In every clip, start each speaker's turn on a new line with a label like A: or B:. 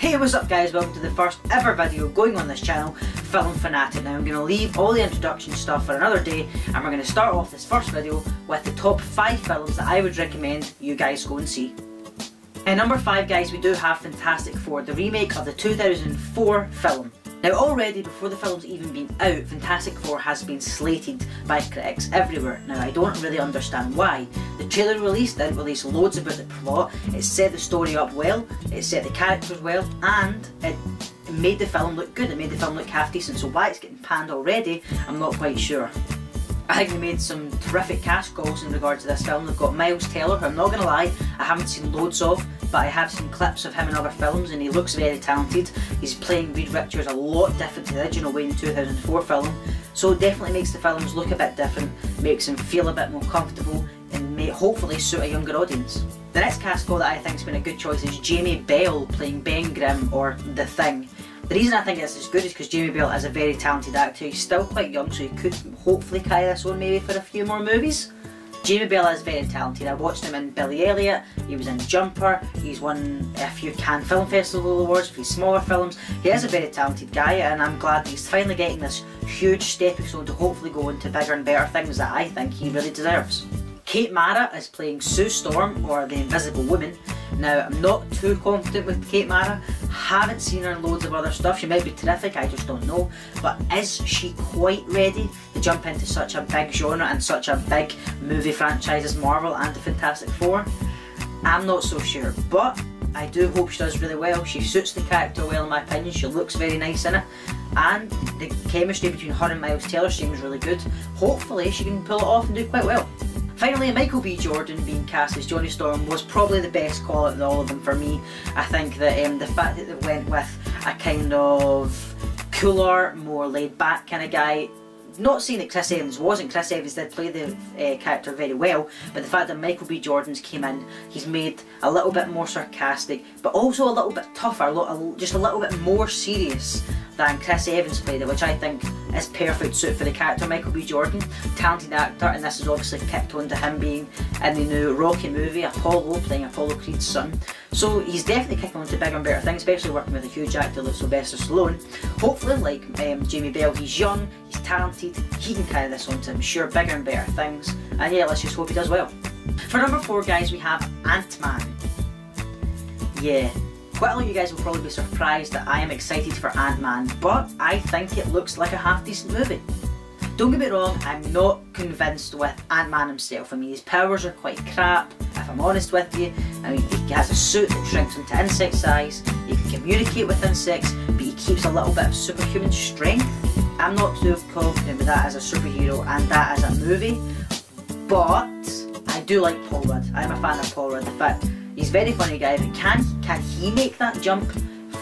A: Hey, what's up guys, welcome to the first ever video going on this channel, Film Fanatic. Now I'm going to leave all the introduction stuff for another day, and we're going to start off this first video with the top 5 films that I would recommend you guys go and see. At number 5 guys, we do have Fantastic Four, the remake of the 2004 film. Now already before the film's even been out, Fantastic Four has been slated by critics everywhere. Now I don't really understand why. The trailer released didn't release loads about the plot, it set the story up well, it set the characters well, and it made the film look good, it made the film look half decent. So why it's getting panned already, I'm not quite sure. I think they made some terrific cast calls in regard to this film. They've got Miles Teller, who I'm not going to lie, I haven't seen loads of, but I have seen clips of him in other films and he looks very talented. He's playing Reed Richards a lot different to the original way in the 2004 film, so it definitely makes the films look a bit different, makes them feel a bit more comfortable and may hopefully suit a younger audience. The next cast call that I think has been a good choice is Jamie Bell playing Ben Grimm, or The Thing. The reason I think it's as good is because Jamie Bell is a very talented actor. He's still quite young, so he could hopefully carry this on maybe for a few more movies. Jamie Bell is very talented. I watched him in Billy Elliot, he was in Jumper, he's won a few Cannes Film Festival awards for his smaller films. He is a very talented guy, and I'm glad he's finally getting this huge stepping stone to hopefully go into bigger and better things that I think he really deserves. Kate Mara is playing Sue Storm, or the Invisible Woman. Now, I'm not too confident with Kate Mara, haven't seen her in loads of other stuff. She might be terrific, I just don't know. But is she quite ready to jump into such a big genre and such a big movie franchise as Marvel and the Fantastic Four? I'm not so sure, but I do hope she does really well. She suits the character well in my opinion, she looks very nice in it. And the chemistry between her and Miles Teller seems really good. Hopefully she can pull it off and do quite well. Finally, Michael B. Jordan being cast as Johnny Storm was probably the best call out of all of them for me. I think that the fact that they went with a kind of cooler, more laid back kind of guy, not saying that Chris Evans wasn't, Chris Evans did play the character very well, but the fact that Michael B. Jordan's came in, he's made a little bit more sarcastic, but also a little bit tougher, just a little bit more serious than Chris Evans played it, which I think is perfect suit for the character. Michael B. Jordan, talented actor, and this is obviously kicked on to him being in the new Rocky movie, Apollo, playing Apollo Creed's son. So he's definitely kicking on to bigger and better things, especially working with a huge actor like Sylvester Stallone. Hopefully, like Jamie Bell, he's young, he's talented, he can carry this on to, I'm sure, bigger and better things. And yeah, let's just hope he does well. For number 4 guys, we have AntMan. Yeah. Quite a lot of you guys will probably be surprised that I am excited for AntMan, but I think it looks like a half decent movie. Don't get me wrong, I'm not convinced with AntMan himself. I mean, his powers are quite crap, if I'm honest with you. I mean, he has a suit that shrinks into insect size, he can communicate with insects, but he keeps a little bit of superhuman strength. I'm not too confident with that as a superhero and that as a movie, but I do like Paul Rudd. I'm a fan of Paul Rudd. In fact, he's a very funny guy, but can he make that jump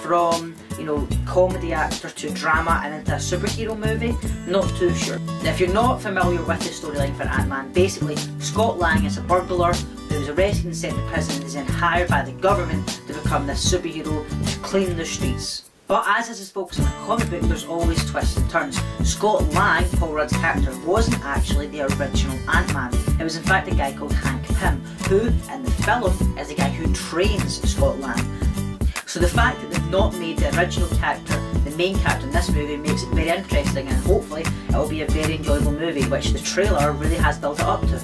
A: from, you know, comedy actor to drama and into a superhero movie? Not too sure. Now, if you're not familiar with the storyline for AntMan, basically Scott Lang is a burglar who was arrested and sent to prison and is then hired by the government to become this superhero to clean the streets. But as this is focused on a comic book, there's always twists and turns. Scott Lang, Paul Rudd's character, wasn't actually the original Ant-Man. It was in fact a guy called Hank Pym, who in the film is the guy who trains Scott Lang. So the fact that they've not made the original character the main character in this movie makes it very interesting, and hopefully it will be a very enjoyable movie, which the trailer really has built it up to.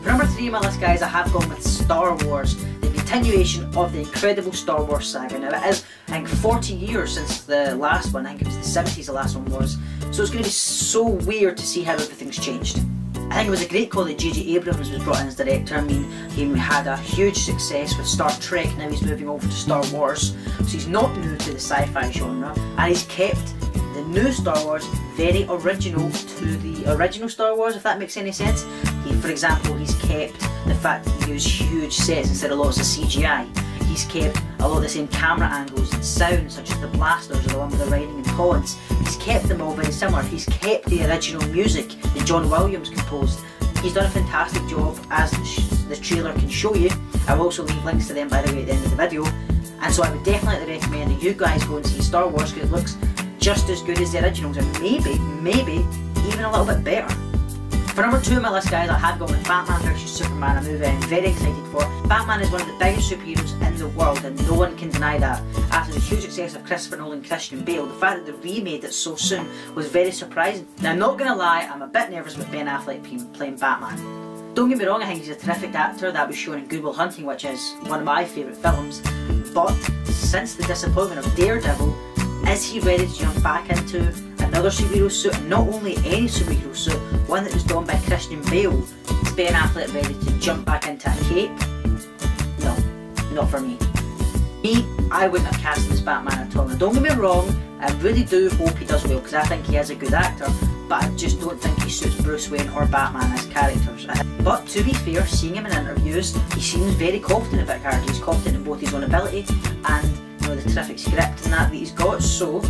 A: For number 3 on my list guys, I have gone with Star Wars, the continuation of the incredible Star Wars saga. Now it is, I think, 40 years since the last one. I think it was the 70s the last one was, so it's going to be so weird to see how everything's changed. I think it was a great call that J.J. Abrams was brought in as director. I mean, he had a huge success with Star Trek, now he's moving over to Star Wars, so he's not new to the sci-fi genre, and he's kept the new Star Wars very original to the original Star Wars, if that makes any sense. For example, he's kept the fact that he used huge sets instead of lots of CGI. He's kept a lot of the same camera angles and sounds, such as the blasters or the one with the riding and taunts. He's kept them all very similar. He's kept the original music that John Williams composed. He's done a fantastic job, as the trailer can show you. I will also leave links to them, by the way, at the end of the video. And so I would definitely recommend that you guys go and see Star Wars, because it looks just as good as the originals, and maybe even a little bit better. For number 2 on my list, guys, I have gone with Batman vs Superman, a movie I'm very excited for. Batman is one of the biggest superheroes in the world, and no one can deny that. After the huge success of Christopher Nolan and Christian Bale, the fact that they remade it so soon was very surprising. Now, I'm not gonna lie, I'm a bit nervous with Ben Affleck playing Batman. Don't get me wrong, I think he's a terrific actor. That was shown in Good Will Hunting, which is one of my favourite films. But since the disappointment of Daredevil, is he ready to jump back into another superhero suit? And not only any superhero suit, one that was done by Christian Bale. Is Ben Affleck ready to jump back into a cape? No, not for me. I wouldn't have cast him as Batman at all. Now, don't get me wrong, I really do hope he does well, because I think he is a good actor, but I just don't think he suits Bruce Wayne or Batman as characters. But to be fair, seeing him in interviews, he seems very confident about character. He's confident in both his own ability and the terrific script and that he's got, so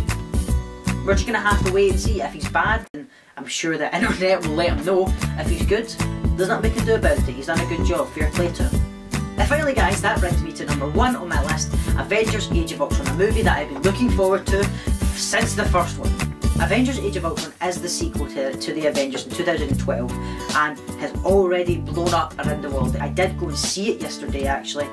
A: we're just going to have to wait and see. If he's bad, then I'm sure the internet will let him know. If he's good, there's nothing we can do about it. He's done a good job, fair play to him. And finally, guys, that brings me to number 1 on my list, Avengers Age of Ultron, a movie that I've been looking forward to since the first one. Avengers Age of Ultron is the sequel to the Avengers in 2012 and has already blown up around the world. I did go and see it yesterday actually,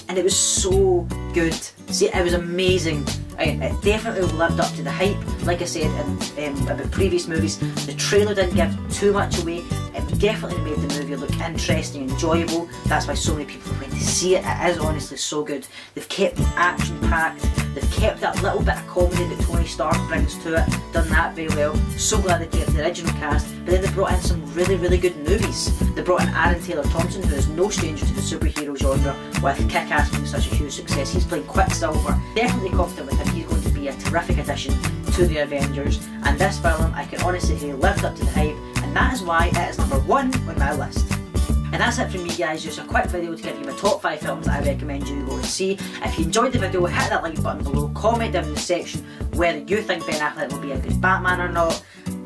A: and it was so good. See, it was amazing. It definitely lived up to the hype. Like I said about previous movies, the trailer didn't give too much away. It definitely made the movie look interesting and enjoyable. That's why so many people went to see it. It is honestly so good. They've kept it action packed. They've kept that little bit of comedy that Tony Stark brings to it. Done that very well. So glad they kept the original cast. But then they brought in some really, really good newbies. They brought in Aaron Taylor Thompson, who is no stranger to the superhero genre, with Kick-Ass being such a huge success. He's playing Quicksilver. Definitely confident with him. He's going to be a terrific addition to the Avengers. And this film, I can honestly say, lived up to the hype. And that is why it is number 1 on my list. And that's it from me, guys. Just a quick video to give you my top 5 films that I recommend you go and see. If you enjoyed the video, hit that like button below, comment down in the section whether you think Ben Affleck will be a good Batman or not.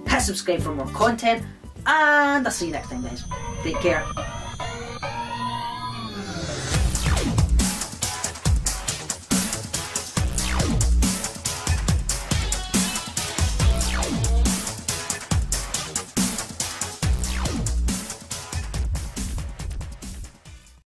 A: Hit subscribe for more content, and I'll see you next time, guys. Take care.